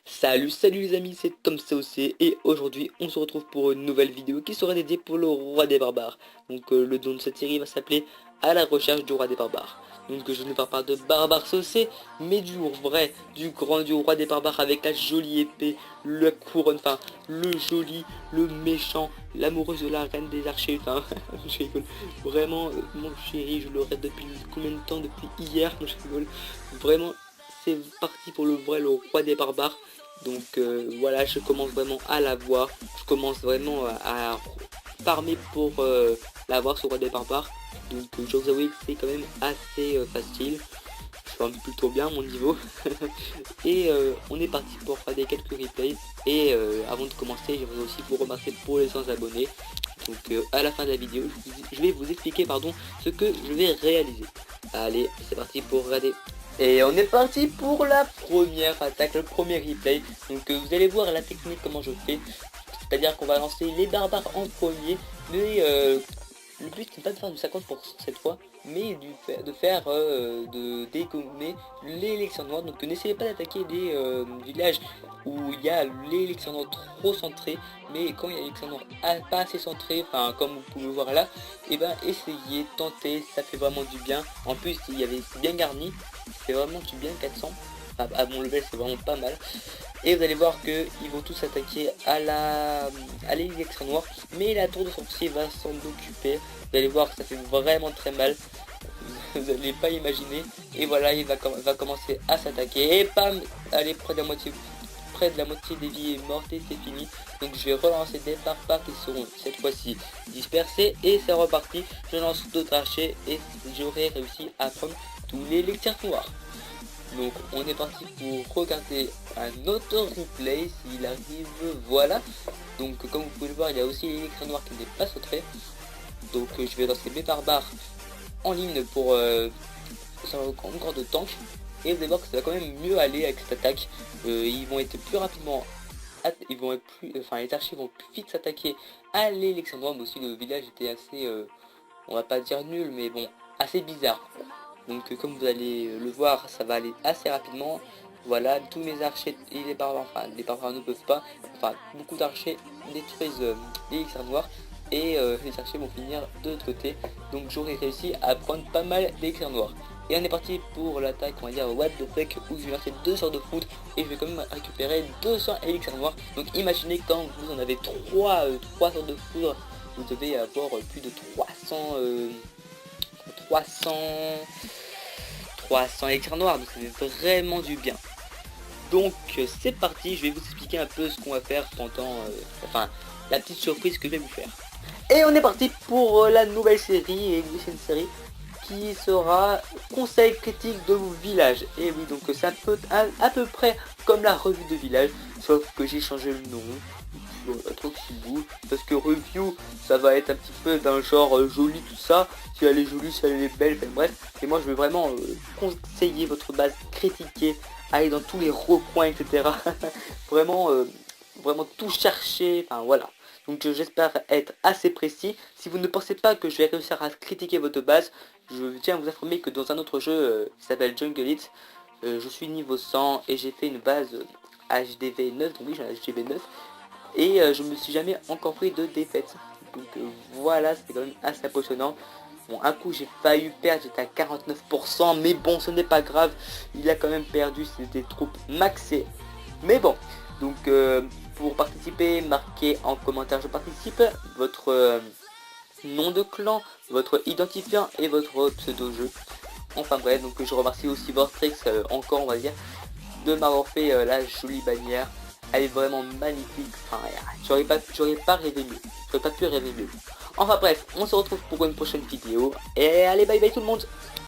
Salut les amis, c'est Tom COC et aujourd'hui on se retrouve pour une nouvelle vidéo qui sera dédiée pour le roi des barbares. Donc le nom de cette série va s'appeler À la recherche du roi des barbares. Donc je ne parle pas de Barbare COC, mais du vrai, du roi des barbares avec la jolie épée, la couronne, enfin le joli, le méchant, l'amoureuse de la reine des archers, enfin je rigole. Vraiment mon chéri, je le rêve depuis combien de temps, depuis hier, je rigole. Vraiment c'est parti pour le vrai, le roi des barbares. Donc voilà, je commence vraiment à la voir. Je commence vraiment à farmer pour la voir sur roi des barbares. Donc je dois vous avouer que c'est quand même assez facile. Je farme plutôt bien mon niveau. Et on est parti pour faire des quelques replays. Et avant de commencer, je voudrais aussi vous remercier pour les 100 abonnés. Donc à la fin de la vidéo, je vais vous expliquer ce que je vais réaliser. Allez, c'est parti pour regarder. Et on est parti pour la première attaque, le premier replay. Donc vous allez voir la technique, comment je fais. C'est-à-dire qu'on va lancer les barbares en premier. Mais le but n'est pas de faire du 50% cette fois, mais de dégommer l'élection noire. Donc n'essayez pas d'attaquer des villages où il y a l'élection noire trop centré, mais quand il y a l'élection noire pas assez centré, enfin comme vous pouvez voir là, et ben essayez, tentez, ça fait vraiment du bien. En plus il y avait bien garni, c'est vraiment du bien 400. À mon level c'est vraiment pas mal. Et vous allez voir que ils vont tous attaquer à l'élection noire, mais la tour de sorcier va s'en occuper. Vous allez voir que ça fait vraiment très mal, vous n'allez pas imaginer. Et voilà, il va commencer à s'attaquer et pam, allez, près de la moitié des vies est morte et c'est fini. Donc je vais relancer des barbares qui seront cette fois-ci dispersés et c'est reparti. Je lance d'autres archers et j'aurai réussi à prendre tous les lecteurs noirs. Donc on est parti pour regarder un autre replay s'il arrive, voilà. Donc comme vous pouvez le voir, il y a aussi l'électron noir qui n'est pas sauté. Donc je vais lancer mes barbares en ligne pour ça va encore de tank. Et vous allez voir que ça va quand même mieux aller avec cette attaque. Ils vont être plus rapidement, ils vont être plus, enfin les archers vont plus vite s'attaquer à l'élection noire. Mais aussi le village était assez, on va pas dire nul, mais bon, assez bizarre. Donc comme vous allez le voir, ça va aller assez rapidement. Voilà, tous mes archers et les barbares, enfin les barbares ne peuvent pas, enfin beaucoup d'archers détruisent l'élixir noir. Et les archers vont finir de l'autre côté. Donc j'aurais réussi à prendre pas mal d'élixir noir. Et on est parti pour l'attaque, on va dire what the fuck, où je vais lancer 2 sorts de foudre et je vais quand même récupérer 200 élixirs noirs. Donc imaginez quand vous en avez 3 sorts de foudre, vous devez avoir plus de 300 élixirs noirs, donc ça fait vraiment du bien. Donc c'est parti, je vais vous expliquer un peu ce qu'on va faire pendant, enfin la petite surprise que je vais vous faire. Et on est parti pour la nouvelle série, et oui c'est une série qui sera conseil critique de vos villages. Et oui, donc c'est à peu près comme la revue de village, sauf que j'ai changé le nom. Parce que review ça va être un petit peu d'un genre joli tout ça, si elle est jolie, si elle est belle, enfin bref. Et moi je vais vraiment conseiller votre base, critiquer, aller dans tous les recoins, etc. Vraiment vraiment tout chercher, enfin voilà. Donc j'espère être assez précis. Si vous ne pensez pas que je vais réussir à critiquer votre base, je tiens à vous informer que dans un autre jeu qui s'appelle Jungle It, je suis niveau 100 et j'ai fait une base HDV 9, donc oui j'ai un HDV 9. Et je me suis jamais encore pris de défaite. Donc voilà, c'est quand même assez impressionnant. Bon, un coup j'ai failli perdre, j'étais à 49%, mais bon, ce n'est pas grave. Il a quand même perdu, c'était troupes maxées. Mais bon, donc pour participer, marquez en commentaire je participe, votre nom de clan, votre identifiant et votre pseudo-jeu. Enfin bref, donc je remercie aussi Vortex encore on va dire, de m'avoir fait la jolie bannière. Elle est vraiment magnifique, enfin j'aurais pas rêvé mieux, j'aurais pas pu rêver mieux. Enfin bref, on se retrouve pour une prochaine vidéo, et allez bye bye tout le monde.